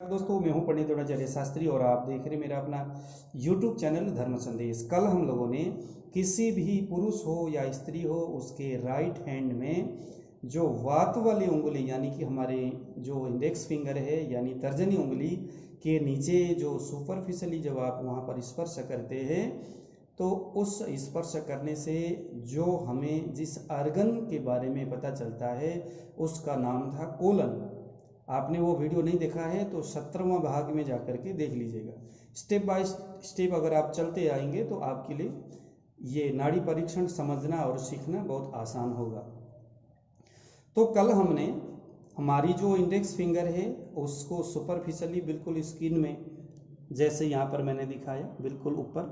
दोस्तों, मैं हूं पंडित द्रोणाचार्य शास्त्री और आप देख रहे हैं मेरा अपना YouTube चैनल धर्म संदेश। कल हम लोगों ने किसी भी पुरुष हो या स्त्री हो उसके राइट हैंड में जो वात वाली उंगली यानी कि हमारे जो इंडेक्स फिंगर है यानी तर्जनी उंगली के नीचे जो सुपरफिशली जब आप वहां पर स्पर्श करते हैं तो उस स्पर्श करने से जो हमें जिस आर्गन के बारे में पता चलता है उसका नाम था कोलन। आपने वो वीडियो नहीं देखा है तो 17वां भाग में जाकर के देख लीजिएगा। स्टेप बाय स्टेप अगर आप चलते आएंगे तो आपके लिए ये नाड़ी परीक्षण समझना और सीखना बहुत आसान होगा। तो कल हमने हमारी जो इंडेक्स फिंगर है उसको सुपरफिशली बिल्कुल स्किन में, जैसे यहाँ पर मैंने दिखाया बिल्कुल ऊपर,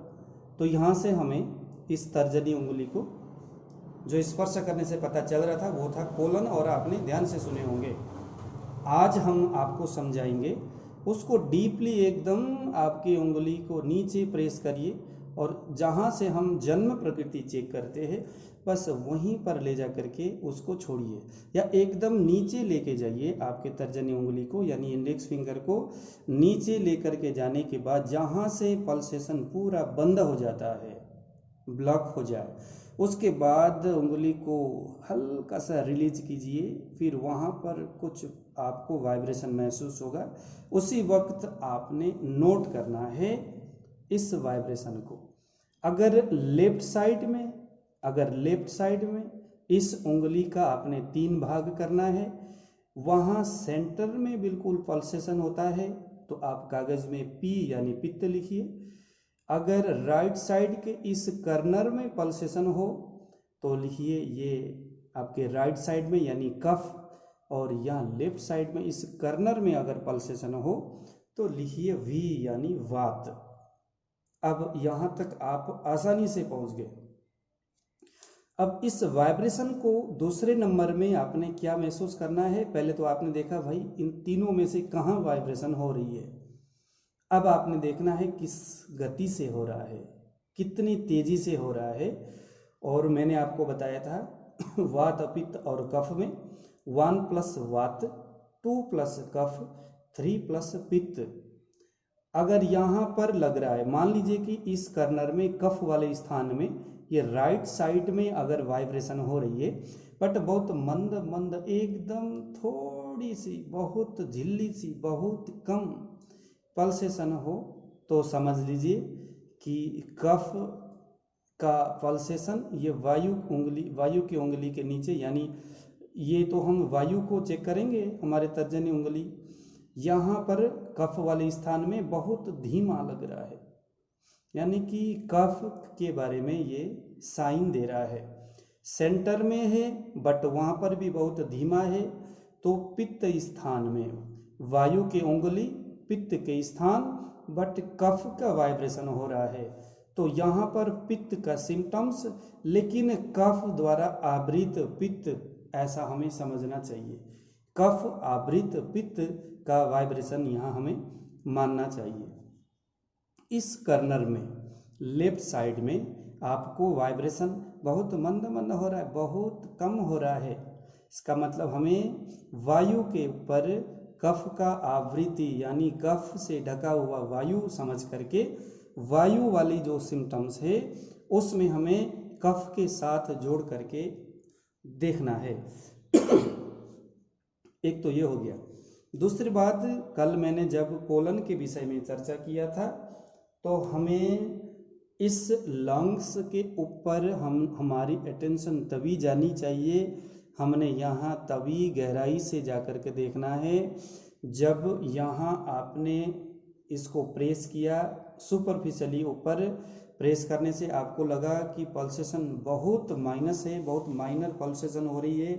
तो यहाँ से हमें इस तर्जनी उंगली को जो स्पर्श करने से पता चल रहा था वो था कोलन, और आपने ध्यान से सुने होंगे। आज हम आपको समझाएंगे उसको डीपली एकदम आपकी उंगली को नीचे प्रेस करिए और जहाँ से हम जन्म प्रकृति चेक करते हैं बस वहीं पर ले जा करके उसको छोड़िए या एकदम नीचे लेके जाइए। आपके तर्जनी उंगली को यानी इंडेक्स फिंगर को नीचे लेकर के जाने के बाद जहाँ से पल्सेशन पूरा बंद हो जाता है, ब्लॉक हो जाए, उसके बाद उंगली को हल्का सा रिलीज कीजिए। फिर वहाँ पर कुछ आपको वाइब्रेशन महसूस होगा। उसी वक्त आपने नोट करना है इस वाइब्रेशन को। अगर लेफ्ट साइड में इस उंगली का आपने 3 भाग करना है, वहाँ सेंटर में बिल्कुल पल्सेशन होता है तो आप कागज में पी यानी पित्त लिखिए। अगर राइट साइड के इस कर्नर में पल्सेशन हो तो लिखिए ये आपके राइट साइड में यानी कफ, और यहाँ लेफ्ट साइड में इस कर्नर में अगर पल्सेशन हो तो लिखिए वी यानी वात। अब यहाँ तक आप आसानी से पहुँच गए। अब इस वाइब्रेशन को दूसरे नंबर में आपने क्या महसूस करना है। पहले तो आपने देखा भाई इन तीनों में से कहाँ वाइब्रेशन हो रही है। अब आपने देखना है किस गति से हो रहा है, कितनी तेजी से हो रहा है। और मैंने आपको बताया था वात पित्त और कफ में 1 प्लस वात, 2 प्लस कफ, 3 प्लस पित्त। अगर यहाँ पर लग रहा है, मान लीजिए कि इस कर्नर में कफ वाले स्थान में ये राइट साइड में अगर वाइब्रेशन हो रही है बट बहुत मंद मंद एकदम थोड़ी सी, बहुत झिल्ली सी, बहुत कम पल्सेशन हो तो समझ लीजिए कि कफ का पल्सेशन ये वायु की उंगली के नीचे, यानी ये तो हम वायु को चेक करेंगे हमारे तर्जनी उंगली, यहाँ पर कफ वाले स्थान में बहुत धीमा लग रहा है, यानी कि कफ के बारे में ये साइन दे रहा है। सेंटर में है बट वहाँ पर भी बहुत धीमा है। तो पित्त स्थान में वायु की उंगली, पित्त के स्थान बट कफ का वाइब्रेशन हो रहा है। तो यहाँ पर पित्त का सिम्टम्स लेकिन कफ द्वारा आवृत पित्त, ऐसा हमें समझना चाहिए। कफ आवृत पित्त का वाइब्रेशन यहाँ हमें मानना चाहिए। इस कर्नर में लेफ्ट साइड में आपको वाइब्रेशन बहुत मंद मंद हो रहा है, बहुत कम हो रहा है। इसका मतलब हमें वायु के ऊपर कफ का आवृत्ति यानी कफ से ढका हुआ वायु समझ करके वायु वाली जो सिम्टम्स है उसमें हमें कफ के साथ जोड़ करके देखना है। एक तो ये हो गया। दूसरी बात, कल मैंने जब कोलन के विषय में चर्चा किया था तो हमें इस लंग्स के ऊपर हमारी अटेंशन तभी जानी चाहिए, हमने यहाँ तभी गहराई से जाकर के देखना है जब यहाँ आपने इसको प्रेस किया, सुपरफिशली ऊपर प्रेस करने से आपको लगा कि पल्सेशन बहुत माइनस है, बहुत माइनर पल्सेशन हो रही है,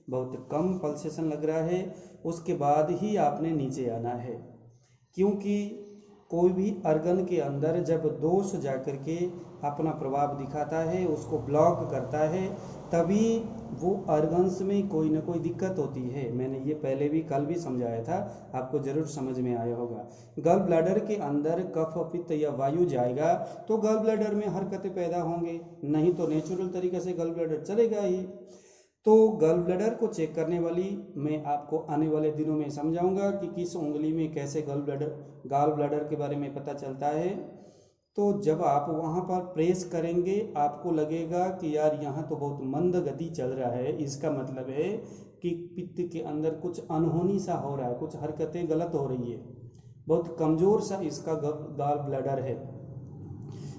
बहुत कम पल्सेशन लग रहा है, उसके बाद ही आपने नीचे आना है। क्योंकि कोई भी अर्गन के अंदर जब दोष जाकर के अपना प्रभाव दिखाता है, उसको ब्लॉक करता है, तभी वो अर्गन्स में कोई ना कोई दिक्कत होती है। मैंने ये पहले भी कल भी समझाया था, आपको जरूर समझ में आया होगा। गल ब्लैडर के अंदर कफ पित्त या वायु जाएगा तो गल ब्लैडर में हरकतें पैदा होंगे, नहीं तो नेचुरल तरीके से गल ब्लैडर चलेगा ही। तो गॉल ब्लैडर को चेक करने वाली मैं आपको आने वाले दिनों में समझाऊंगा कि किस उंगली में कैसे गॉल ब्लैडर के बारे में पता चलता है। तो जब आप वहाँ पर प्रेस करेंगे आपको लगेगा कि यार यहाँ तो बहुत मंद गति चल रहा है, इसका मतलब है कि पित्त के अंदर कुछ अनहोनी सा हो रहा है, कुछ हरकतें गलत हो रही है, बहुत कमज़ोर सा इसका गॉल ब्लैडर है।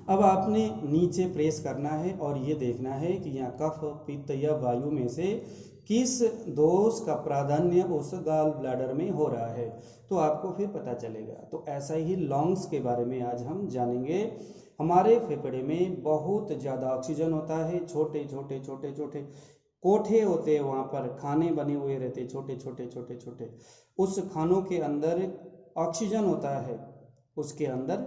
अब आपने नीचे प्रेस करना है और ये देखना है कि यहाँ कफ, पित्त या वायु में से किस दोष का प्राधान्य उस गॉल ब्लैडर में हो रहा है, तो आपको फिर पता चलेगा। तो ऐसा ही लंग्स के बारे में आज हम जानेंगे। हमारे फेफड़े में बहुत ज़्यादा ऑक्सीजन होता है, छोटे छोटे छोटे छोटे कोठे होते हैं, वहाँ पर खाने बने हुए रहते छोटे छोटे छोटे छोटे, उस खानों के अंदर ऑक्सीजन होता है, उसके अंदर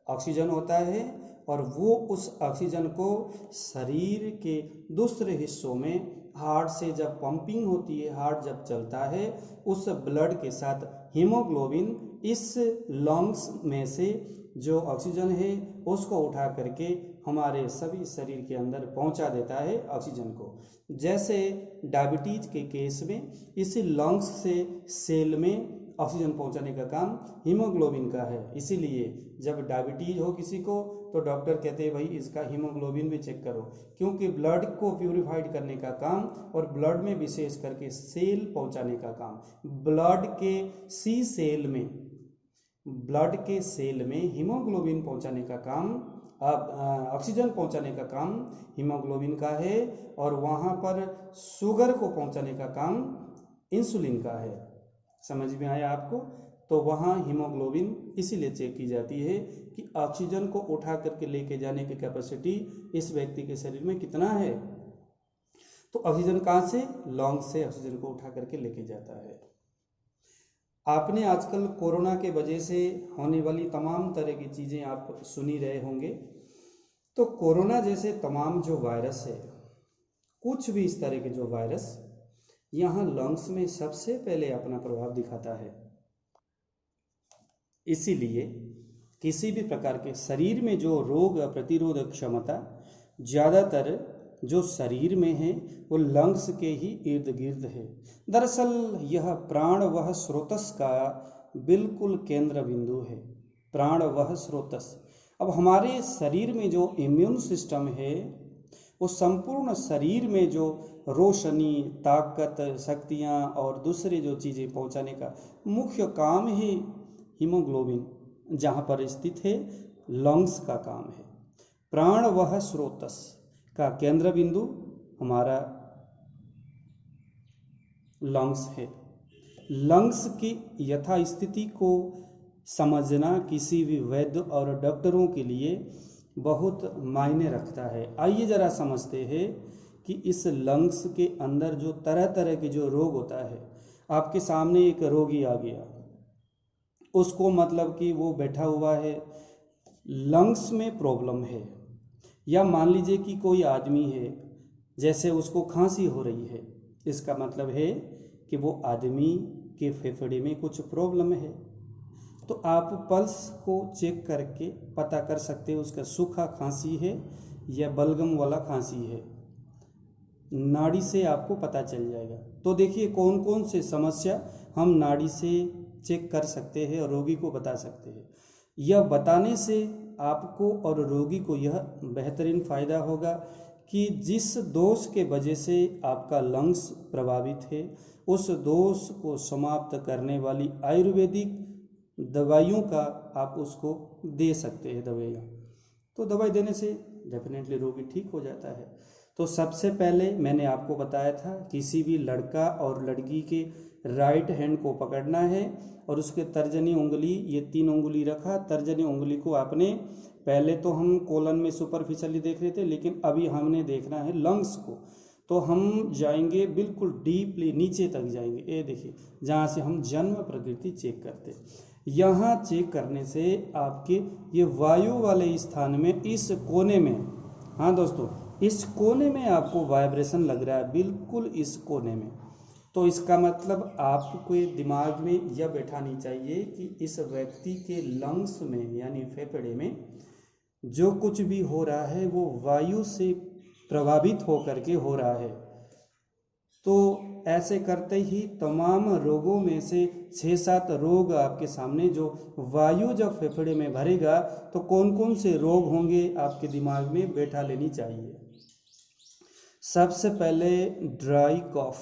ऑक्सीजन होता है और वो उस ऑक्सीजन को शरीर के दूसरे हिस्सों में हार्ट से जब पंपिंग होती है, हार्ट जब चलता है, उस ब्लड के साथ हीमोग्लोबिन इस लंग्स में से जो ऑक्सीजन है उसको उठा करके हमारे सभी शरीर के अंदर पहुंचा देता है ऑक्सीजन को। जैसे डायबिटीज के केस में इसी लंग्स से सेल में ऑक्सीजन पहुंचाने का काम हीमोग्लोबिन का है। इसीलिए जब डायबिटीज हो किसी को तो डॉक्टर कहते हैं भाई इसका हीमोग्लोबिन भी चेक करो, क्योंकि ब्लड को प्यूरिफाइड करने का काम और ब्लड में विशेष करके सेल पहुंचाने का काम, ब्लड के सेल में हीमोग्लोबिन पहुंचाने का काम, ऑक्सीजन पहुंचाने का काम हीमोग्लोबिन का है और वहाँ पर शुगर को पहुंचाने का काम इंसुलिन का है। समझ में आया आपको? तो वहाँ हीमोग्लोबिन इसीलिए चेक की जाती है कि ऑक्सीजन को उठा करके लेके जाने की कैपेसिटी इस व्यक्ति के शरीर में कितना है। तो ऑक्सीजन कहाँ से? लंग्स से ऑक्सीजन को उठा करके लेके जाता है। आपने आजकल कोरोना के वजह से होने वाली तमाम तरह की चीज़ें आप सुनी रहे होंगे। तो कोरोना जैसे तमाम जो वायरस है, कुछ भी इस तरह के जो वायरस यहाँ लंग्स में सबसे पहले अपना प्रभाव दिखाता है। इसीलिए किसी भी प्रकार के शरीर में जो रोग प्रतिरोधक क्षमता ज़्यादातर जो शरीर में है वो लंग्स के ही इर्द गिर्द है। दरअसल यह प्राण वह स्रोतस का बिल्कुल केंद्र बिंदु है, प्राण वह स्रोतस। अब हमारे शरीर में जो इम्यून सिस्टम है वो संपूर्ण शरीर में जो रोशनी, ताकत, शक्तियाँ और दूसरी जो चीज़ें पहुँचाने का मुख्य काम ही हीमोग्लोबिन जहाँ पर स्थित है लंग्स का काम है। प्राण वह स्रोतस का केंद्र बिंदु हमारा लंग्स है। लंग्स की यथास्थिति को समझना किसी भी वैद्य और डॉक्टरों के लिए बहुत मायने रखता है। आइए जरा समझते हैं कि इस लंग्स के अंदर जो तरह तरह के जो रोग होता है, आपके सामने एक रोगी आ गया, उसको मतलब कि वो बैठा हुआ है, लंग्स में प्रॉब्लम है, या मान लीजिए कि कोई आदमी है जैसे उसको खांसी हो रही है, इसका मतलब है कि वो आदमी के फेफड़े में कुछ प्रॉब्लम है। तो आप पल्स को चेक करके पता कर सकते हो उसका सूखा खांसी है या बलगम वाला खांसी है, नाड़ी से आपको पता चल जाएगा। तो देखिए कौन कौन से समस्या हम नाड़ी से चेक कर सकते हैं और रोगी को बता सकते हैं। यह बताने से आपको और रोगी को यह बेहतरीन फ़ायदा होगा कि जिस दोष के वजह से आपका लंग्स प्रभावित है उस दोष को समाप्त करने वाली आयुर्वेदिक दवाइयों का आप उसको दे सकते हैं दवाइयाँ। तो दवाई देने से डेफिनेटली रोगी ठीक हो जाता है। तो सबसे पहले मैंने आपको बताया था किसी भी लड़का और लड़की के राइट हैंड को पकड़ना है और उसके तर्जनी उंगली, ये 3 उंगली रखा, तर्जनी उंगली को आपने, पहले तो हम कोलन में सुपरफिशियली देख रहे थे लेकिन अभी हमने देखना है लंग्स को। तो हम जाएंगे बिल्कुल डीपली नीचे तक जाएंगे, ये देखिए जहाँ से हम जन्म प्रकृति चेक करते हैं। यहाँ चेक करने से आपके ये वायु वाले स्थान में इस कोने में, हाँ दोस्तों, इस कोने में आपको वाइब्रेशन लग रहा है, बिल्कुल इस कोने में। तो इसका मतलब आपको दिमाग में यह बैठानी चाहिए कि इस व्यक्ति के लंग्स में यानी फेफड़े में जो कुछ भी हो रहा है वो वायु से प्रभावित होकर के हो रहा है। तो ऐसे करते ही तमाम रोगों में से 6-7 रोग आपके सामने, जो वायु जब फेफड़े में भरेगा तो कौन कौन से रोग होंगे आपके दिमाग में बैठा लेनी चाहिए। सबसे पहले ड्राई कफ,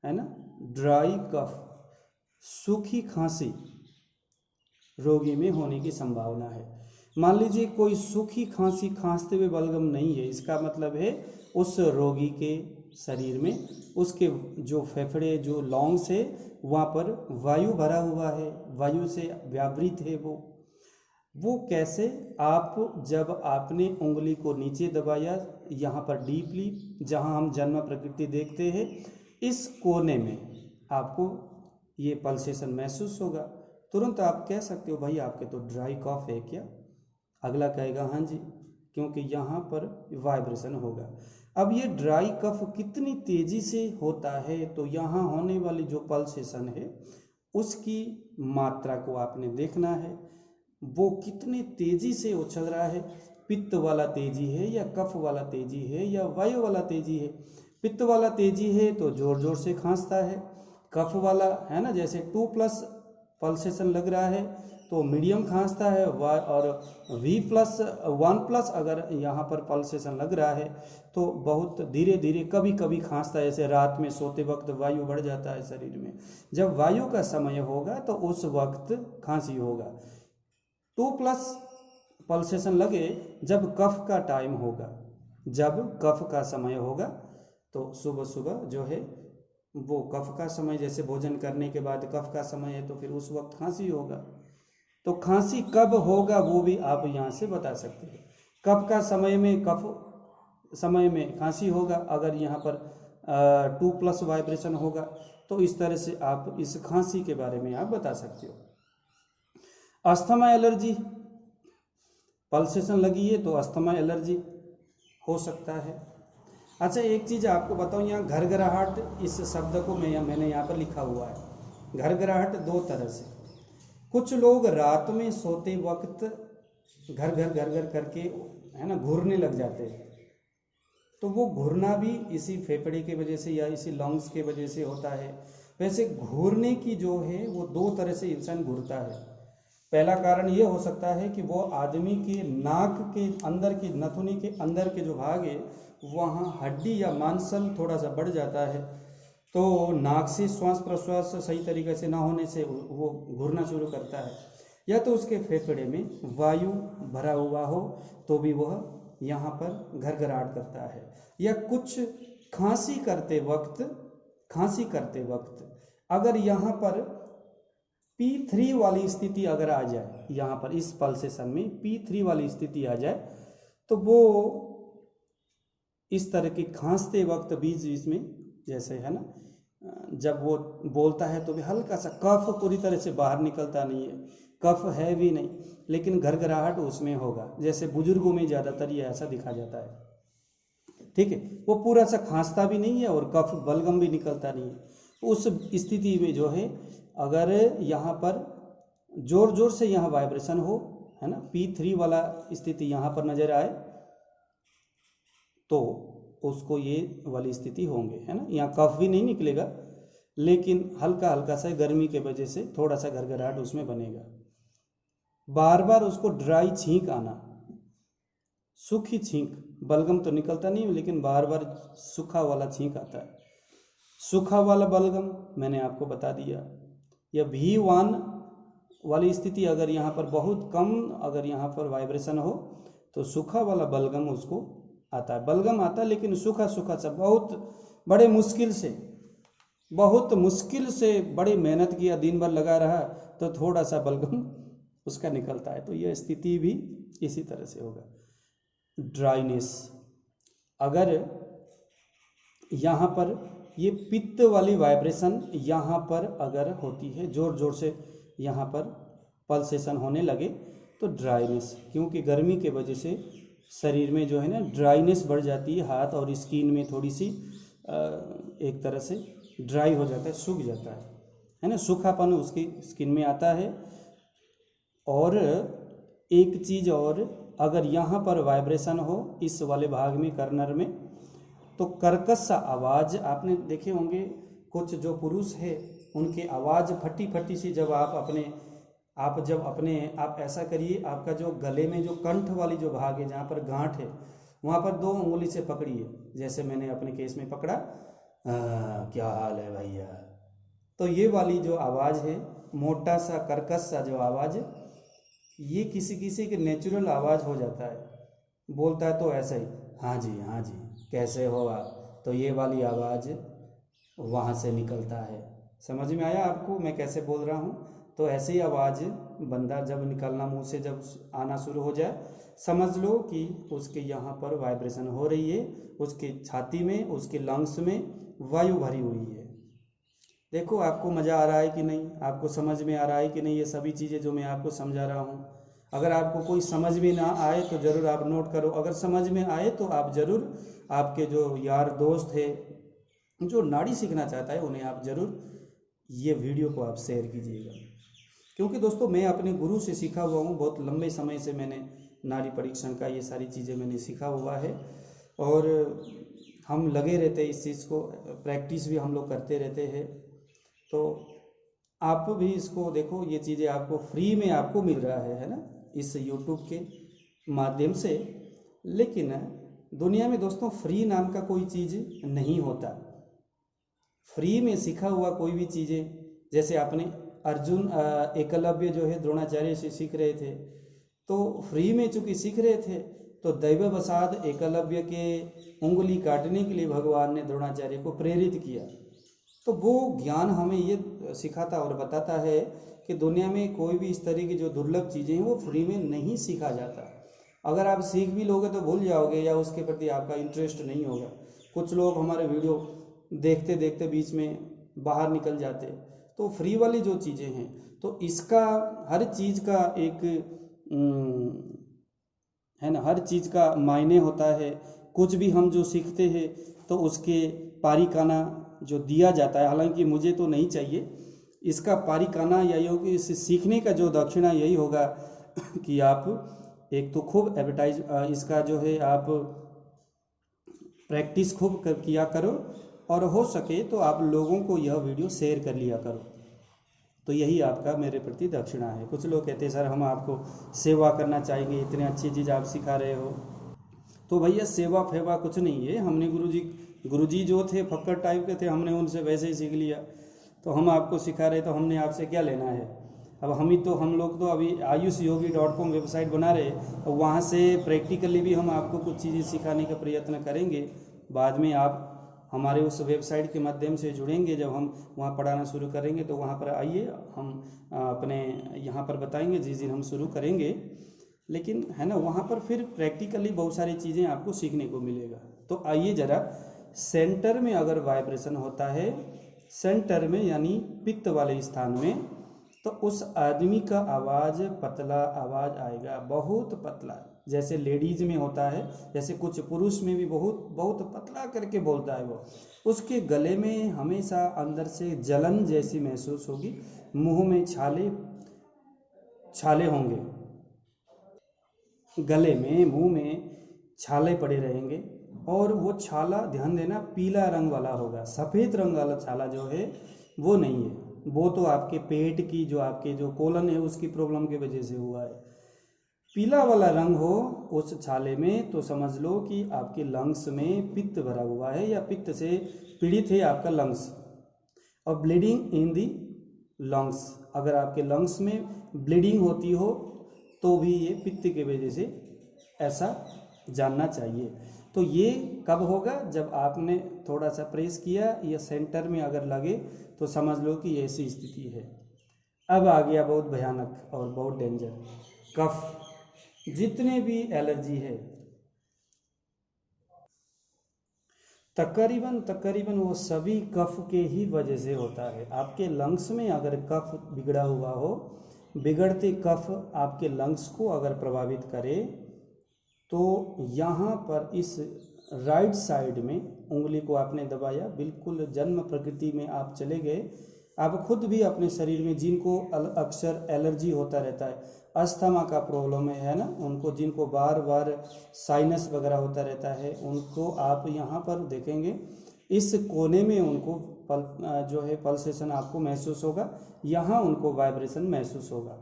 है ना, ड्राई कफ, सूखी खांसी रोगी में होने की संभावना है। मान लीजिए कोई सूखी खांसी खांसते हुए बलगम नहीं है, इसका मतलब है उस रोगी के शरीर में, उसके जो फेफड़े, जो लॉन्ग्स है, वहाँ पर वायु भरा हुआ है, वायु से व्यावृत है। वो कैसे, आप जब आपने उंगली को नीचे दबाया, यहाँ पर डीपली, जहाँ हम जन्म प्रकृति देखते हैं, इस कोने में आपको ये पल्सेशन महसूस होगा। तुरंत आप कह सकते हो भाई आपके तो ड्राई कफ है क्या। अगला कहेगा हाँ जी, क्योंकि यहाँ पर वाइब्रेशन होगा। अब ये ड्राई कफ कितनी तेजी से होता है, तो यहाँ होने वाली जो पल्सेशन है उसकी मात्रा को आपने देखना है, वो कितनी तेजी से उछल रहा है। पित्त वाला तेजी है या कफ वाला तेजी है या वायु वाला तेजी है। पित्त वाला तेजी है तो जोर जोर से खांसता है, कफ वाला है ना, जैसे 2+ पल्सेशन लग रहा है तो मीडियम खांसता है, और V+1+ अगर यहाँ पर पल्सेशन लग रहा है तो बहुत धीरे धीरे कभी कभी खांसता है। जैसे रात में सोते वक्त वायु बढ़ जाता है शरीर में, जब वायु का समय होगा तो उस वक्त खांसी होगा। 2+ पल्सेशन लगे जब कफ का टाइम होगा, जब कफ का समय होगा, तो सुबह सुबह जो है वो कफ का समय, जैसे भोजन करने के बाद कफ का समय है तो फिर उस वक्त खांसी होगा। तो खांसी कब होगा वो भी आप यहाँ से बता सकते हैं। कफ का समय में, कफ समय में खांसी होगा, अगर यहाँ पर 2+ वाइब्रेशन होगा, तो इस तरह से आप इस खांसी के बारे में आप बता सकते हो। अस्थमा एलर्जी, पल्सेशन लगी है तो अस्थमा एलर्जी हो सकता है। अच्छा, एक चीज़ आपको बताऊं, यहाँ घरघराहट, इस शब्द को मैंने यहाँ पर लिखा हुआ है। घरघराहट दो तरह से, कुछ लोग रात में सोते वक्त घर घर घर घर करके, है ना, घूरने लग जाते हैं, तो वो घूरना भी इसी फेफड़े की वजह से या इसी लंग्स के वजह से होता है। वैसे घूरने की जो है वो 2 तरह से इंसान घूरता है। पहला कारण ये हो सकता है कि वो आदमी के नाक के अंदर की, नथुनी के अंदर के जो भाग है वहाँ हड्डी या मांसल थोड़ा सा बढ़ जाता है, तो नाक से श्वास प्रश्वास सही तरीके से ना होने से वो घूरना शुरू करता है। या तो उसके फेफड़े में वायु भरा हुआ हो तो भी वह यहाँ पर घरघराहट करता है। या कुछ खांसी करते वक्त अगर यहाँ पर P3 वाली स्थिति अगर आ जाए, यहाँ पर इस पल्सेशन में P3 वाली स्थिति आ जाए, तो वो इस तरह की खांसते वक्त बीच बीच में, जैसे है ना, जब वो बोलता है तो भी हल्का सा कफ पूरी तरह से बाहर निकलता नहीं है, कफ है भी नहीं, लेकिन घरघराहट उसमें होगा। जैसे बुजुर्गों में ज़्यादातर ये ऐसा दिखा जाता है, ठीक है, वो पूरा सा खांसता भी नहीं है और कफ बलगम भी निकलता नहीं है। उस स्थिति में जो है, अगर यहाँ पर जोर जोर से यहाँ वाइब्रेशन हो, है ना, P3 वाला स्थिति यहाँ पर नजर आए तो उसको ये वाली स्थिति होंगे, है ना। यहाँ कफ भी नहीं निकलेगा, लेकिन हल्का हल्का सा गर्मी के वजह से थोड़ा सा घरघराहट उसमें बनेगा। बार बार उसको ड्राई छींक आना, सूखी छींक, बलगम तो निकलता नहीं लेकिन बार बार सूखा वाला छींक आता है। सूखा वाला बलगम मैंने आपको बता दिया। या V1 वाली स्थिति अगर यहाँ पर बहुत कम, अगर यहाँ पर वाइब्रेशन हो तो सूखा वाला बलगम उसको आता है। बलगम आता है लेकिन सूखा सूखा सा, बहुत मुश्किल से बड़ी मेहनत किया, दिन भर लगा रहा तो थोड़ा सा बलगम उसका निकलता है। तो यह स्थिति भी इसी तरह से होगा। ड्राइनेस, अगर यहाँ पर ये पित्त वाली वाइब्रेशन यहाँ पर अगर होती है, जोर जोर से यहाँ पर पल्सेशन होने लगे तो ड्राइनेस, क्योंकि गर्मी के वजह से शरीर में जो है ना ड्राइनेस बढ़ जाती है, हाथ और स्किन में थोड़ी सी एक तरह से ड्राई हो जाता है, सूख जाता है ना, सूखापन उसकी स्किन में आता है। और एक चीज़ और, अगर यहाँ पर वाइब्रेशन हो इस वाले भाग में, कर्नर में, तो कर्कश सा आवाज आपने देखे होंगे, कुछ जो पुरुष है उनकी आवाज फटी फटी सी, जब आप ऐसा करिए, आपका जो गले में जो कंठ वाली जो भाग है जहाँ पर गांठ है वहाँ पर 2 उंगली से पकड़िए, जैसे मैंने अपने केस में पकड़ा, क्या हाल है भैया। तो ये वाली जो आवाज है, मोटा सा कर्कश सा जो आवाज है, ये किसी किसी के नेचुरल आवाज हो जाता है, बोलता है तो ऐसा ही, हाँ जी कैसे हो आप, तो ये वाली आवाज वहाँ से निकलता है। समझ में आया आपको मैं कैसे बोल रहा हूँ? तो ऐसे ही आवाज बंदा जब निकलना मुंह से जब आना शुरू हो जाए, समझ लो कि उसके यहाँ पर वाइब्रेशन हो रही है, उसके छाती में, उसके लंग्स में वायु भरी हुई है। देखो आपको मज़ा आ रहा है कि नहीं, आपको समझ में आ रहा है कि नहीं, ये सभी चीज़ें जो मैं आपको समझा रहा हूँ। अगर आपको कोई समझ में ना आए तो ज़रूर आप नोट करो, अगर समझ में आए तो आप ज़रूर, आपके जो यार दोस्त है जो नाड़ी सीखना चाहता है उन्हें आप ज़रूर ये वीडियो को आप शेयर कीजिएगा। क्योंकि दोस्तों मैं अपने गुरु से सीखा हुआ हूँ, बहुत लंबे समय से मैंने नाड़ी परीक्षण का ये सारी चीज़ें मैंने सीखा हुआ है, और हम लगे रहते हैं इस चीज़ को, प्रैक्टिस भी हम लोग करते रहते हैं। तो आप भी इसको देखो, ये चीज़ें आपको फ्री में आपको मिल रहा है ना, इस यूट्यूब के माध्यम से। लेकिन दुनिया में दोस्तों फ्री नाम का कोई चीज़ नहीं होता। फ्री में सीखा हुआ कोई भी चीज़ें, जैसे आपने अर्जुन एकलव्य जो है द्रोणाचार्य से सीख रहे थे, तो फ्री में चूंकि सीख रहे थे, तो दैववशात एकलव्य के उंगली काटने के लिए भगवान ने द्रोणाचार्य को प्रेरित किया। तो वो ज्ञान हमें ये सिखाता और बताता है कि दुनिया में कोई भी इस तरह की जो दुर्लभ चीज़ें हैं वो फ्री में नहीं सीखा जाता। अगर आप सीख भी लोगे तो भूल जाओगे, या उसके प्रति आपका इंटरेस्ट नहीं होगा। कुछ लोग हमारे वीडियो देखते देखते बीच में बाहर निकल जाते। तो फ्री वाली जो चीज़ें हैं, तो इसका हर चीज़ का एक है ना, हर चीज़ का मायने होता है। कुछ भी हम जो सीखते हैं तो उसके पारिकाना जो दिया जाता है, हालांकि मुझे तो नहीं चाहिए, इसका पारिकाना यही हो कि इसे सीखने का जो दक्षिणा यही होगा कि आप एक तो खूब एडवर्टाइज इसका जो है आप प्रैक्टिस खूब किया करो, और हो सके तो आप लोगों को यह वीडियो शेयर कर लिया करो। तो यही आपका मेरे प्रति दक्षिणा है। कुछ लोग कहते हैं सर हम आपको सेवा करना चाहेंगे, इतनी अच्छी चीज़ आप सिखा रहे हो। तो भैया सेवा फेवा कुछ नहीं है, हमने गुरुजी जो थे फक्कर टाइप के थे, हमने उनसे वैसे ही सीख लिया। तो हम आपको सिखा रहे तो हमने आपसे क्या लेना है। अब हम लोग तो अभी ayushyogi.com वेबसाइट बना रहे, और वहाँ से प्रैक्टिकली भी हम आपको कुछ चीज़ें सिखाने का प्रयत्न करेंगे। बाद में आप हमारे उस वेबसाइट के माध्यम से जुड़ेंगे, जब हम वहाँ पढ़ाना शुरू करेंगे तो वहाँ पर आइए, हम अपने यहाँ पर बताएंगे जिस दिन हम शुरू करेंगे। लेकिन है ना, वहाँ पर फिर प्रैक्टिकली बहुत सारी चीज़ें आपको सीखने को मिलेगा। तो आइए ज़रा, सेंटर में अगर वाइब्रेशन होता है, सेंटर में यानी पित्त वाले स्थान में, तो उस आदमी का आवाज़ पतला आवाज़ आएगा, बहुत पतला, जैसे लेडीज में होता है, जैसे कुछ पुरुष में भी बहुत बहुत पतला करके बोलता है वो। उसके गले में हमेशा अंदर से जलन जैसी महसूस होगी, मुंह में छाले होंगे, गले में मुंह में छाले पड़े रहेंगे, और वो छाला ध्यान देना पीला रंग वाला होगा। सफ़ेद रंग वाला छाला जो है वो नहीं है, वो तो आपके पेट की जो आपके जो कोलन है उसकी प्रॉब्लम की वजह से हुआ है। पीला वाला रंग हो उस छाले में तो समझ लो कि आपके लंग्स में पित्त भरा हुआ है, या पित्त से पीड़ित है आपका लंग्स। और ब्लीडिंग इन दी लंग्स, अगर आपके लंग्स में ब्लीडिंग होती हो तो भी ये पित्त की वजह से ऐसा जानना चाहिए। तो ये कब होगा, जब आपने थोड़ा सा प्रेस किया या सेंटर में अगर लगे तो समझ लो कि ऐसी स्थिति है। अब आ गया बहुत भयानक और बहुत डेंजर, कफ। जितने भी एलर्जी है तकरीबन वो सभी कफ के ही वजह से होता है। आपके लंग्स में अगर कफ बिगड़ा हुआ हो, बिगड़ते कफ आपके लंग्स को अगर प्रभावित करे, तो यहाँ पर इस राइट साइड में उंगली को आपने दबाया, बिल्कुल जन्म प्रकृति में आप चले गए, आप खुद भी अपने शरीर में जिनको अक्सर एलर्जी होता रहता है, अस्थमा का प्रॉब्लम है ना, उनको जिनको बार बार साइनस वगैरह होता रहता है, उनको आप यहाँ पर देखेंगे इस कोने में उनको जो है पल्सेशन आपको महसूस होगा, यहाँ उनको वाइब्रेशन महसूस होगा।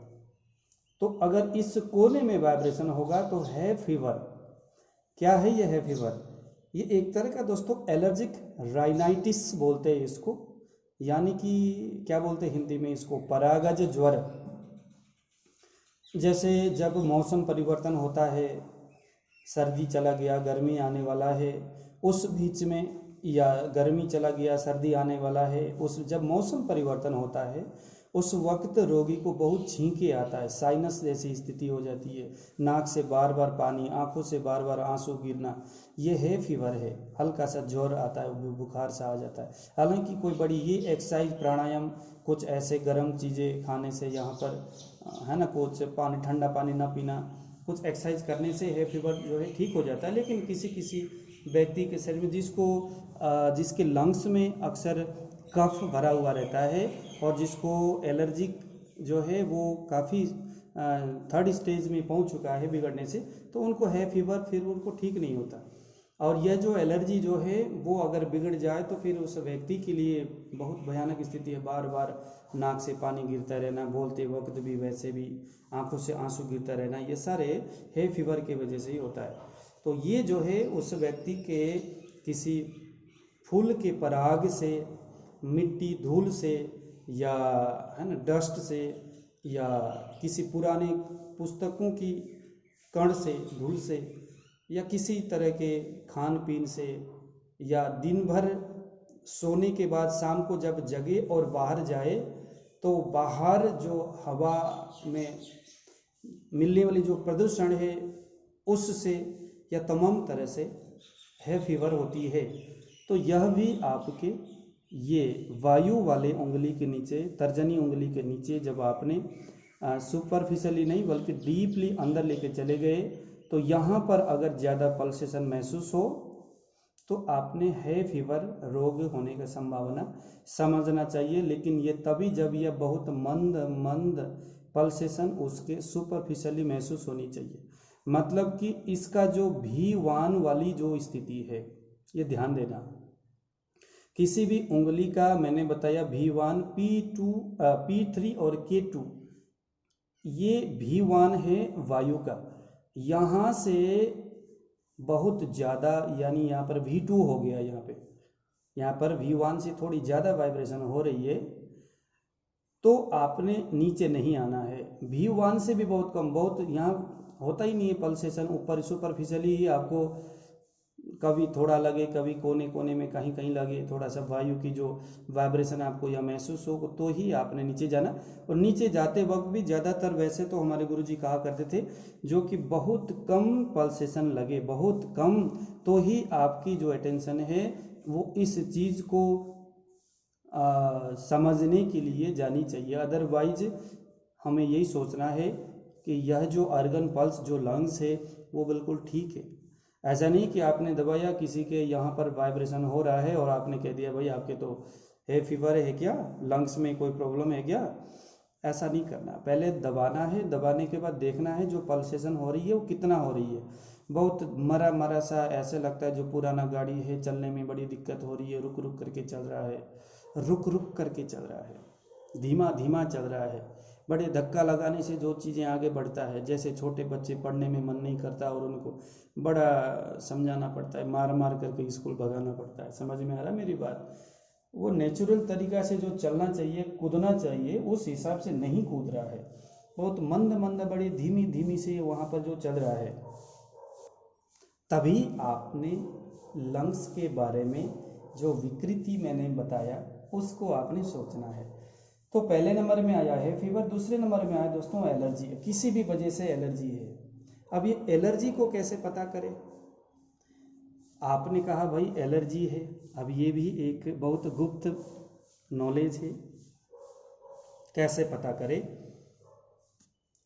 तो अगर इस कोने में वाइब्रेशन होगा तो है फीवर। क्या है ये है फीवर? ये एक तरह का दोस्तों एलर्जिक राइनाइटिस बोलते हैं इसको, यानी कि क्या बोलते हैं हिंदी में इसको, परागज ज्वर। जैसे जब मौसम परिवर्तन होता है, सर्दी चला गया गर्मी आने वाला है, उस बीच में, या गर्मी चला गया सर्दी आने वाला है, उस जब मौसम परिवर्तन होता है उस वक्त रोगी को बहुत छींके आता है, साइनस जैसी स्थिति हो जाती है, नाक से बार बार पानी, आंखों से बार बार आंसू गिरना, ये है फीवर है। हल्का सा ज्वर आता है, बुखार सा आ जाता है। हालांकि कोई बड़ी ये एक्सरसाइज प्राणायाम, कुछ ऐसे गर्म चीज़ें खाने से यहाँ पर है ना, कुछ पानी, ठंडा पानी ना पीना, कुछ एक्सरसाइज करने से है फीवर जो है ठीक हो जाता है। लेकिन किसी किसी व्यक्ति के शरीर में जिसके लंग्स में अक्सर कफ भरा हुआ रहता है और जिसको एलर्जिक जो है वो काफ़ी थर्ड स्टेज में पहुंच चुका है बिगड़ने से, तो उनको है फीवर, फिर उनको ठीक नहीं होता। और यह जो एलर्जी जो है वो अगर बिगड़ जाए तो फिर उस व्यक्ति के लिए बहुत भयानक स्थिति है। बार बार नाक से पानी गिरता रहना, बोलते वक्त भी वैसे भी आंखों से आंसू गिरता रहना, ये सारे है फीवर की वजह से ही होता है। तो ये जो है उस व्यक्ति के किसी फूल के पराग से, मिट्टी धूल से, या है ना डस्ट से, या किसी पुराने पुस्तकों की कण से, धूल से, या किसी तरह के खान पीन से, या दिन भर सोने के बाद शाम को जब जगे और बाहर जाए तो बाहर जो हवा में मिलने वाली जो प्रदूषण है उससे, या तमाम तरह से है फीवर होती है। तो यह भी आपके ये वायु वाले उंगली के नीचे, तर्जनी उंगली के नीचे जब आपने सुपरफिशियली नहीं बल्कि डीपली अंदर लेके चले गए, तो यहाँ पर अगर ज़्यादा पल्सेशन महसूस हो तो आपने है फीवर रोग होने का संभावना समझना चाहिए। लेकिन ये तभी जब यह बहुत मंद मंद पल्सेशन उसके सुपरफिशियली महसूस होनी चाहिए। मतलब कि इसका जो V1 वाली जो स्थिति है, ये ध्यान देना, किसी भी उंगली का मैंने बताया V1, P2, P3 और K2, ये V1 है वायु का, यहाँ से बहुत ज़्यादा, यानी यहाँ पर V2 हो गया, यहाँ पर V1 से थोड़ी ज़्यादा वाइब्रेशन हो रही है, तो आपने नीचे नहीं आना है। V1 से भी बहुत कम, बहुत यहाँ होता ही नहीं है पल्सेशन, ऊपर सुपरफिशियली ही आपको कभी थोड़ा लगे, कभी कोने कोने में कहीं कहीं लगे, थोड़ा सा वायु की जो वाइब्रेशन आपको या महसूस हो, तो ही आपने नीचे जाना। और नीचे जाते वक्त भी ज़्यादातर वैसे तो हमारे गुरुजी कहा करते थे जो कि बहुत कम पल्सेशन लगे, बहुत कम, तो ही आपकी जो अटेंशन है वो इस चीज़ को समझने के लिए जानी चाहिए। अदरवाइज हमें यही सोचना है कि यह जो अर्गन पल्स जो लंग्स है वो बिल्कुल ठीक है। ऐसा नहीं कि आपने दबाया, किसी के यहाँ पर वाइब्रेशन हो रहा है और आपने कह दिया भाई आपके तो है फीवर है क्या, लंग्स में कोई प्रॉब्लम है क्या। ऐसा नहीं करना, पहले दबाना है, दबाने के बाद देखना है जो पल्सेशन हो रही है वो कितना हो रही है। बहुत मरा मरा सा ऐसे लगता है, जो पुराना गाड़ी है चलने में बड़ी दिक्कत हो रही है, रुक रुक करके चल रहा है, रुक रुक करके चल रहा है, धीमा धीमा चल रहा है, बड़े धक्का लगाने से जो चीज़ें आगे बढ़ता है। जैसे छोटे बच्चे पढ़ने में मन नहीं करता और उनको बड़ा समझाना पड़ता है, मार मार करके स्कूल भगाना पड़ता है। समझ में आ रहा है मेरी बात? वो नेचुरल तरीका से जो चलना चाहिए, कूदना चाहिए, उस हिसाब से नहीं कूद रहा है, बहुत मंद मंद बड़ी धीमी धीमी से वहाँ पर जो चल रहा है। तभी आपने लंग्स के बारे में जो विकृति मैंने बताया उसको आपने सोचना है। तो पहले नंबर में आया है फीवर, दूसरे नंबर में आया दोस्तों एलर्जी, किसी भी वजह से एलर्जी है। अब ये एलर्जी को कैसे पता करें? आपने कहा भाई एलर्जी है, अब ये भी एक बहुत गुप्त नॉलेज है, कैसे पता करें?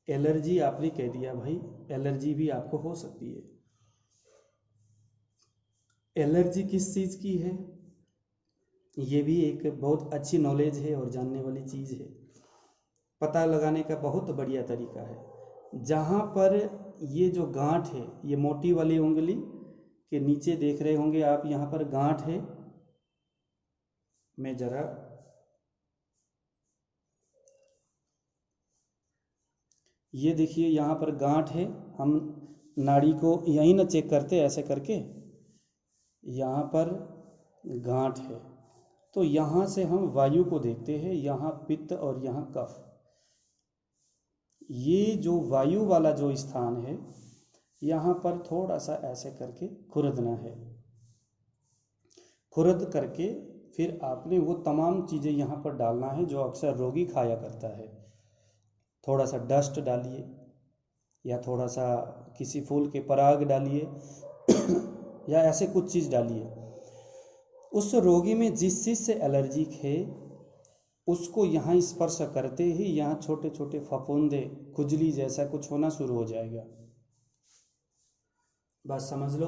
एलर्जी आपने कह दिया भाई, एलर्जी भी आपको हो सकती है। एलर्जी किस चीज़ की है? ये भी एक बहुत अच्छी नॉलेज है और जानने वाली चीज़ है। पता लगाने का बहुत बढ़िया तरीका है। जहाँ पर ये जो गांठ है, ये मोटी वाली उंगली के नीचे देख रहे होंगे आप, यहाँ पर गांठ है। मैं जरा ये देखिए, यहाँ पर गांठ है। हम नाड़ी को यहीं ना चेक करते ऐसे करके, यहाँ पर गांठ है। तो यहाँ से हम वायु को देखते हैं, यहाँ पित्त और यहाँ कफ। ये जो वायु वाला जो स्थान है, यहाँ पर थोड़ा सा ऐसे करके खुरदना है। खुरद करके फिर आपने वो तमाम चीज़ें यहाँ पर डालना है जो अक्सर रोगी खाया करता है। थोड़ा सा डस्ट डालिए, या थोड़ा सा किसी फूल के पराग डालिए या ऐसे कुछ चीज़ डालिए। उस रोगी में जिस चीज़ से एलर्जिक है उसको यहाँ स्पर्श करते ही यहाँ छोटे छोटे फफूंदे, खुजली जैसा कुछ होना शुरू हो जाएगा। बस समझ लो,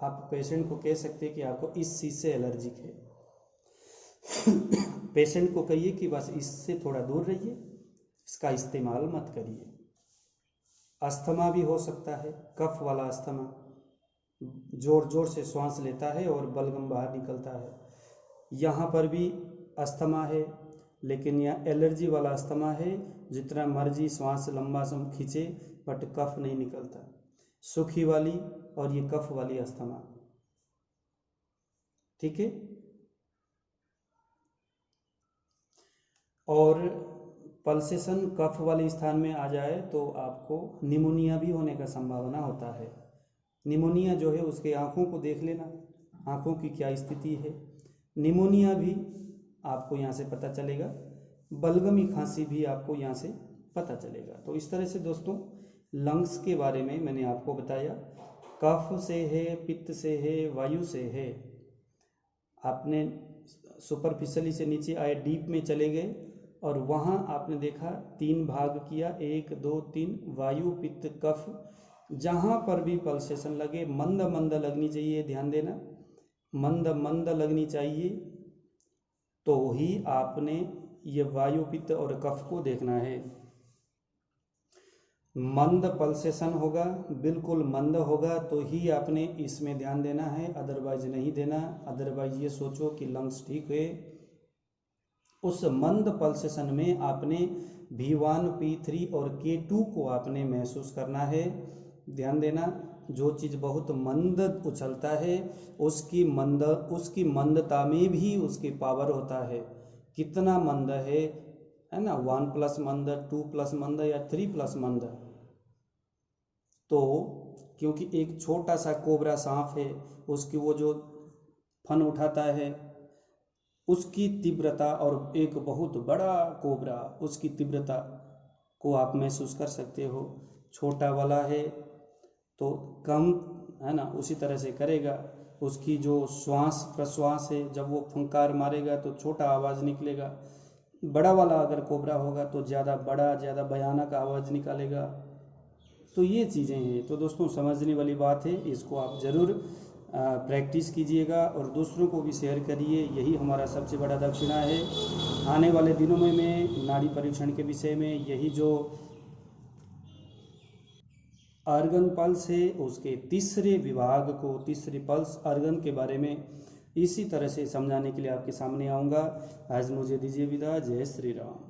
आप पेशेंट को कह सकते हैं कि आपको इस चीज़ से एलर्जिक है। पेशेंट को कहिए कि बस इससे थोड़ा दूर रहिए, इसका इस्तेमाल मत करिए। अस्थमा भी हो सकता है, कफ वाला अस्थमा, जोर जोर से श्वास लेता है और बलगम बाहर निकलता है। यहाँ पर भी अस्थमा है, लेकिन यह एलर्जी वाला अस्थमा है। जितना मर्जी श्वास लंबा समय खींचे बट कफ नहीं निकलता। सूखी वाली और ये कफ वाली अस्थमा, ठीक है। और पल्सेशन कफ वाले स्थान में आ जाए तो आपको निमोनिया भी होने का संभावना होता है। निमोनिया जो है उसके आँखों को देख लेना, आँखों की क्या स्थिति है। निमोनिया भी आपको यहाँ से पता चलेगा, बलगमी खांसी भी आपको यहाँ से पता चलेगा। तो इस तरह से दोस्तों लंग्स के बारे में मैंने आपको बताया। कफ से है, पित्त से है, वायु से है। आपने सुपरफिशियली से नीचे आए, डीप में चले गए और वहाँ आपने देखा 3 भाग किया, 1 2 3, वायु पित्त कफ। जहाँ पर भी पल्सेशन लगे मंद मंद लगनी चाहिए, ध्यान देना, मंद मंद लगनी चाहिए। तो ही आपने ये वायु पित्त और कफ को देखना है। मंद पल्सेशन होगा, बिल्कुल मंद होगा तो ही आपने इसमें ध्यान देना है, अदरवाइज नहीं देना। अदरवाइज ये सोचो कि लंग्स ठीक है। उस मंद पल्सेशन में आपने V1 P3 और K2 को आपने महसूस करना है। ध्यान देना, जो चीज़ बहुत मंद उछलता है उसकी मंदता में भी उसकी पावर होता है। कितना मंद है ना, 1+ मंद, 2+ मंद या 3+ मंद। तो क्योंकि एक छोटा सा कोबरा सांप है, उसकी वो जो फन उठाता है उसकी तीव्रता, और एक बहुत बड़ा कोबरा उसकी तीव्रता को आप महसूस कर सकते हो। छोटा वाला है तो कम है ना, उसी तरह से करेगा। उसकी जो श्वास प्रश्वास है, जब वो फंकार मारेगा तो छोटा आवाज़ निकलेगा। बड़ा वाला अगर कोबरा होगा तो ज़्यादा बड़ा, ज़्यादा भयानक आवाज़ निकालेगा। तो ये चीज़ें हैं। तो दोस्तों समझने वाली बात है, इसको आप ज़रूर प्रैक्टिस कीजिएगा और दूसरों को भी शेयर करिए। यही हमारा सबसे बड़ा दक्षिणा है। आने वाले दिनों में मैं नाड़ी परीक्षण के विषय में यही जो आर्गन पल्स है उसके तीसरे विभाग को, तीसरे पल्स आर्गन के बारे में इसी तरह से समझाने के लिए आपके सामने आऊँगा। आज मुझे दीजिए विदा। जय श्री राम।